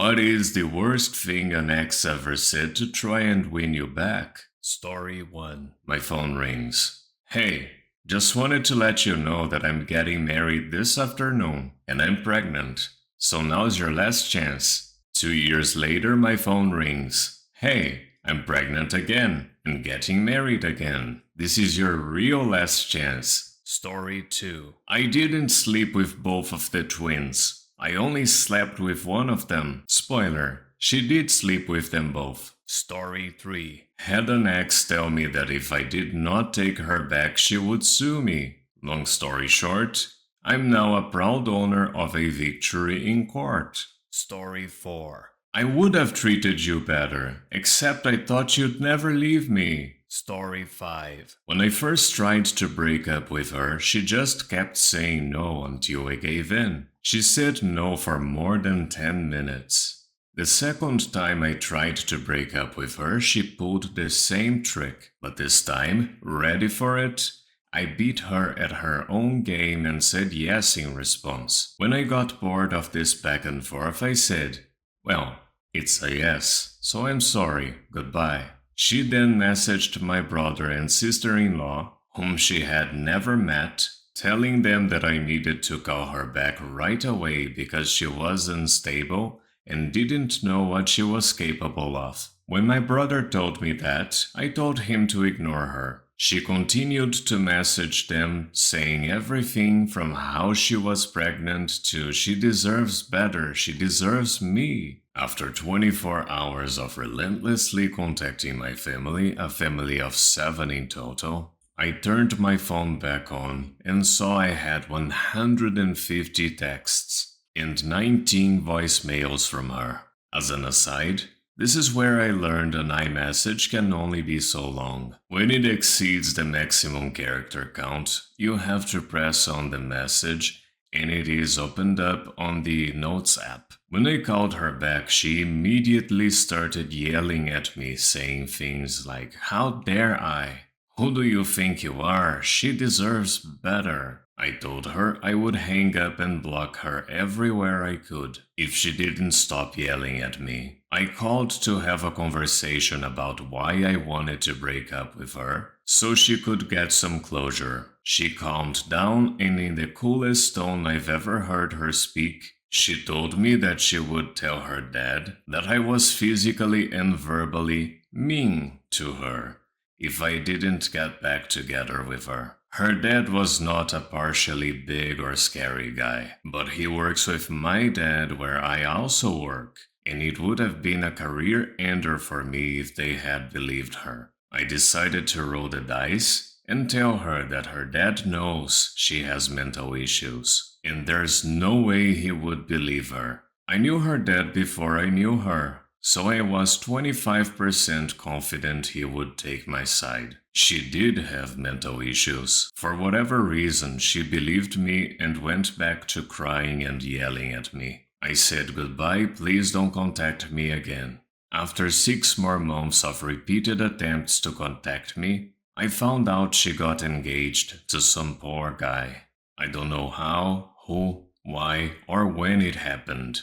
What is the worst thing an ex ever said to try and win you back? Story 1. My phone rings. Hey, just wanted to let you know that I'm getting married this afternoon and I'm pregnant. So now's your last chance. 2 years later, my phone rings. Hey, I'm pregnant again and getting married again. This is your real last chance. Story 2. I didn't sleep with both of the twins. I only slept with one of them. Spoiler, she did sleep with them both. Story 3. Had an ex tell me that if I did not take her back, she would sue me. Long story short, I'm now a proud owner of a victory in court. Story 4. I would have treated you better, except I thought you'd never leave me. Story 5. When I first tried to break up with her, she just kept saying no until I gave in. She said no for more than 10 minutes. The second time I tried to break up with her, she pulled the same trick, but this time, ready for it, I beat her at her own game and said yes in response. When I got bored of this back and forth, I said, well, it's a yes, so I'm sorry, goodbye. She then messaged my brother and sister-in-law, whom she had never met, telling them that I needed to call her back right away because she was unstable and didn't know what she was capable of. When my brother told me that, I told him to ignore her. She continued to message them, saying everything from how she was pregnant to she deserves better, she deserves me. After 24 hours of relentlessly contacting my family, a family of 7 in total, I turned my phone back on and saw I had 150 texts and 19 voicemails from her. As an aside, this is where I learned an iMessage can only be so long. When it exceeds the maximum character count, you have to press on the message and it is opened up on the Notes app. When I called her back, she immediately started yelling at me, saying things like, "How dare I? Who do you think you are? She deserves better." I told her I would hang up and block her everywhere I could if she didn't stop yelling at me. I called to have a conversation about why I wanted to break up with her, so she could get some closure. She calmed down and in the coolest tone I've ever heard her speak, she told me that she would tell her dad that I was physically and verbally mean to her if I didn't get back together with her. Her dad was not a partially big or scary guy, but he works with my dad where I also work, and it would have been a career ender for me if they had believed her. I decided to roll the dice and tell her that her dad knows she has mental issues, and there's no way he would believe her. I knew her dad before I knew her, so I was 25% confident he would take my side. She did have mental issues. For whatever reason, she believed me and went back to crying and yelling at me. I said goodbye, please don't contact me again. After 6 more months of repeated attempts to contact me, I found out she got engaged to some poor guy. I don't know how, who, why, or when it happened,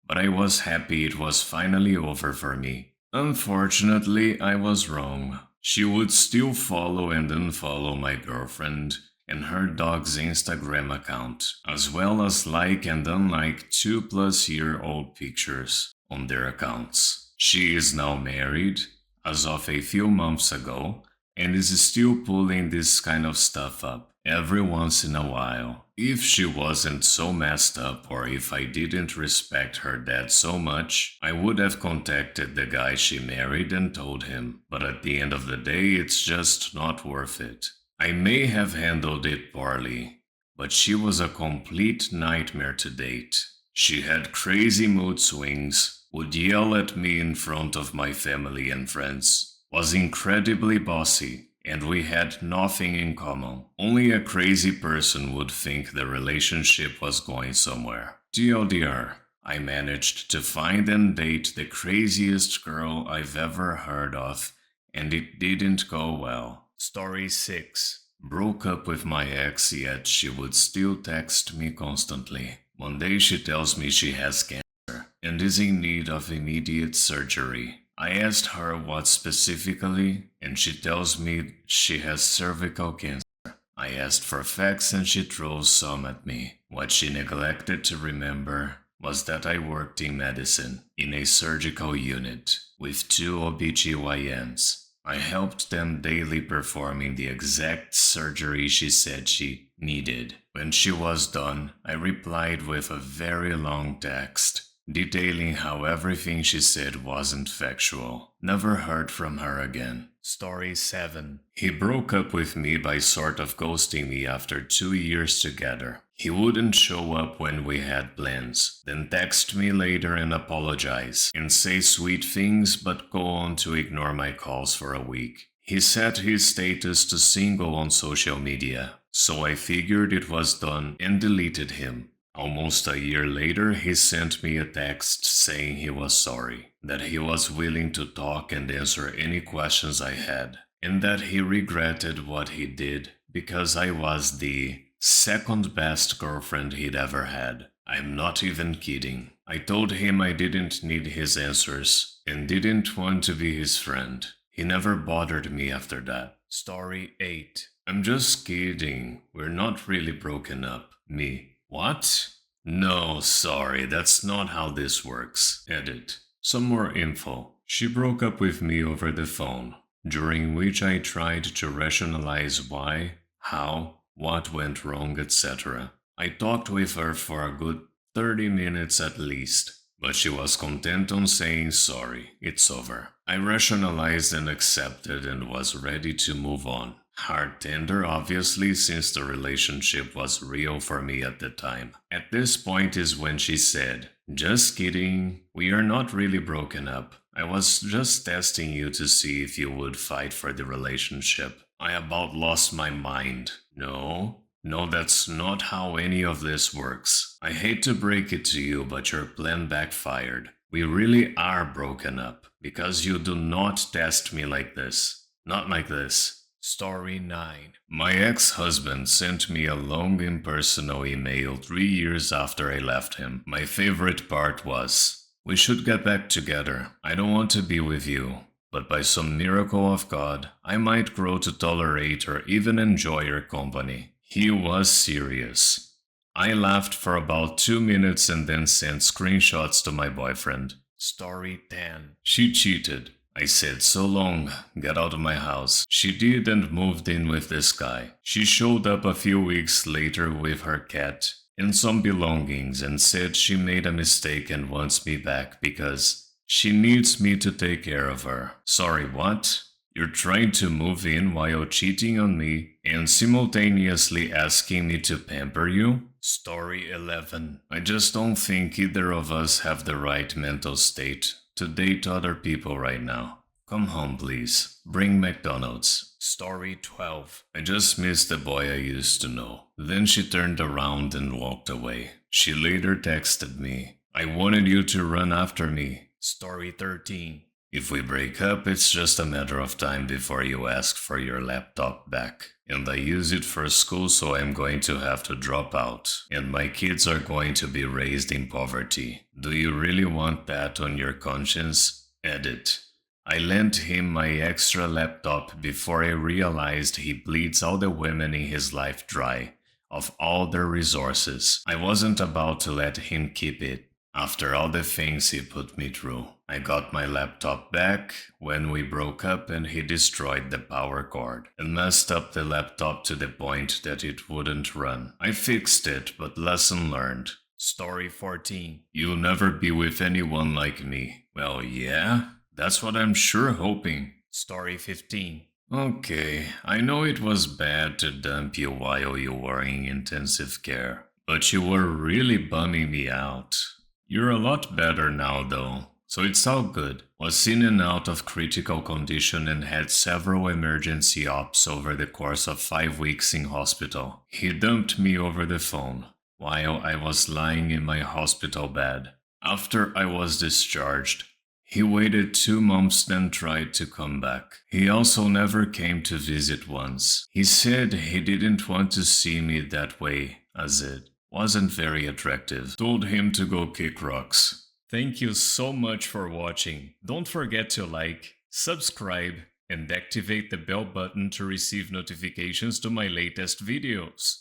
but I was happy it was finally over for me. Unfortunately, I was wrong. She would still follow and unfollow my girlfriend and her dog's Instagram account, as well as like and unlike 2-plus-year-old pictures on their accounts. She is now married, as of a few months ago, and is still pulling this kind of stuff up every once in a while. If she wasn't so messed up or if I didn't respect her dad so much, I would have contacted the guy she married and told him. But at the end of the day, it's just not worth it. I may have handled it poorly, but she was a complete nightmare to date. She had crazy mood swings, would yell at me in front of my family and friends, was incredibly bossy, and we had nothing in common. Only a crazy person would think the relationship was going somewhere. TLDR, I managed to find and date the craziest girl I've ever heard of, and it didn't go well. Story 6. Broke up with my ex, yet she would still text me constantly. One day she tells me she has cancer and is in need of immediate surgery. I asked her what specifically, and she tells me she has cervical cancer. I asked for facts and she throws some at me. What she neglected to remember was that I worked in medicine, in a surgical unit, with two OBGYNs. I helped them daily performing the exact surgery she said she needed. When she was done, I replied with a very long text, detailing how everything she said wasn't factual. Never heard from her again. Story 7. He broke up with me by sort of ghosting me after 2 years together. He wouldn't show up when we had plans, then text me later and apologize, and say sweet things but go on to ignore my calls for a week. He set his status to single on social media, so I figured it was done and deleted him. Almost a year later, he sent me a text saying he was sorry, that he was willing to talk and answer any questions I had, and that he regretted what he did because I was the second best girlfriend he'd ever had. I'm not even kidding. I told him I didn't need his answers and didn't want to be his friend. He never bothered me after that. Story 8. I'm just kidding. We're not really broken up. Me. What? No, sorry, that's not how this works. Edit. Some more info. She broke up with me over the phone, during which I tried to rationalize why, how, what went wrong, etc. I talked with her for a good 30 minutes at least, but she was content on saying sorry, it's over. I rationalized and accepted and was ready to move on. Hard tender, obviously, since the relationship was real for me at the time. At this point is when she said, "Just kidding, we are not really broken up. I was just testing you to see if you would fight for the relationship." I about lost my mind. No, that's not how any of this works. I hate to break it to you, but your plan backfired. We really are broken up, because you do not test me like this. Not like this. Story 9. My ex-husband sent me a long impersonal email 3 years after I left him. My favorite part was, "We should get back together. I don't want to be with you, but by some miracle of God, I might grow to tolerate or even enjoy your company." He was serious. I laughed for about 2 minutes and then sent screenshots to my boyfriend. Story 10. She cheated. I said, "So long, get out of my house." She did and moved in with this guy. She showed up a few weeks later with her cat and some belongings and said she made a mistake and wants me back because she needs me to take care of her. Sorry, what? You're trying to move in while cheating on me and simultaneously asking me to pamper you? Story 11. I just don't think either of us have the right mental state to date other people right now. Come home, please. Bring McDonald's. Story 12. I just missed the boy I used to know. Then she turned around and walked away. She later texted me, "I wanted you to run after me." Story 13. If we break up, it's just a matter of time before you ask for your laptop back. And I use it for school, so I'm going to have to drop out. And my kids are going to be raised in poverty. Do you really want that on your conscience? Edit. I lent him my extra laptop before I realized he bleeds all the women in his life dry of all their resources. I wasn't about to let him keep it. After all the things he put me through, I got my laptop back when we broke up and he destroyed the power cord and messed up the laptop to the point that it wouldn't run. I fixed it, but lesson learned. Story 14. You'll never be with anyone like me. Well, yeah, that's what I'm sure hoping. Story 15. Okay, I know it was bad to dump you while you were in intensive care, but you were really bumming me out. You're a lot better now, though, so it's all good. Was in and out of critical condition and had several emergency ops over the course of 5 weeks in hospital. He dumped me over the phone while I was lying in my hospital bed. After I was discharged, he waited 2 months then tried to come back. He also never came to visit once. He said he didn't want to see me that way, as it wasn't very attractive. Told him to go kick rocks. Thank you so much for watching. Don't forget to like, subscribe, and activate the bell button to receive notifications to my latest videos.